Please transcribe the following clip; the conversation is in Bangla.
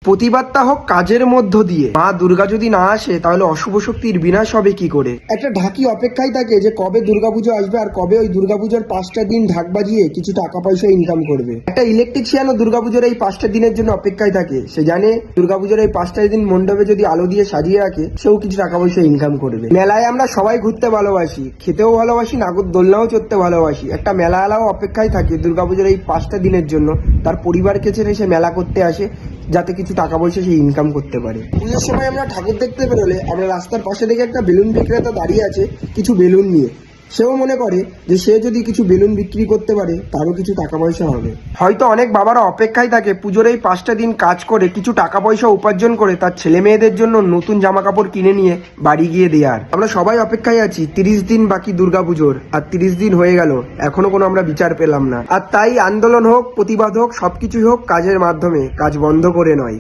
প্রতিবাদটা হোক কাজের মধ্য দিয়ে। মা দুর্গা যদি না আসে তাহলে অশুভ শক্তির বিনাশ হবে কি করে? একটা ঢাকি অপেক্ষায় থাকে যে কবে দুর্গাপুজো আসবে আর কবে ওই দুর্গাপুজোর 5টা দিন ঢাক বাজিয়ে কিছু টাকা পয়সা ইনকাম করবে। একটা ইলেকট্রিশিয়ানও দুর্গাপুজোর এই 5টা দিনের জন্য অপেক্ষায় থাকে। সে জানে দুর্গাপুজোর এই 5টা দিন মণ্ডপে যদি আলো দিয়ে সাজিয়ে রাখে সেও কিছু টাকা পয়সা ইনকাম করবে। মেলায় আমরা সবাই ঘুরতে ভালোবাসি, খেতেও ভালোবাসি, নাগরদোলনাও চড়তে ভালোবাসি। একটা মেলাওয়ালাও অপেক্ষায় থাকে দুর্গাপুজোর এই 5টা দিনের জন্য তার পরিবারকে ছেড়ে সে মেলা করতে আসে যাতে কিছু টাকা পয়সা সে ইনকাম করতে পারে। পুজোর সময় আমরা ঠাকুর দেখতে বেরোলে আমরা রাস্তার পাশে দেখে একটা বেলুন বিক্রেতা দাঁড়িয়ে আছে কিছু বেলুন নিয়ে। সেও মনে করে যে সে যদি কিছু বেলুন বিক্রি করতে পারে তারও কিছু টাকা পয়সা হবে। হয়তো অনেক বাবারা অপেক্ষায় থাকে পুজোর এই 5টা দিন কাজ করে কিছু টাকা পয়সা উপার্জন করে তার ছেলে মেয়েদের জন্য নতুন জামা কাপড় কিনে নিয়ে বাড়ি গিয়ে দেয়ার। আমরা সবাই অপেক্ষায় আছি 30 দিন বাকি দুর্গাপুজোর, আর 30 দিন হয়ে গেল এখনো কোনো আমরা বিচার পেলাম না। আর তাই আন্দোলন হোক, প্রতিবাদ হোক, সবকিছুই হোক কাজের মাধ্যমে, কাজ বন্ধ করে নয়।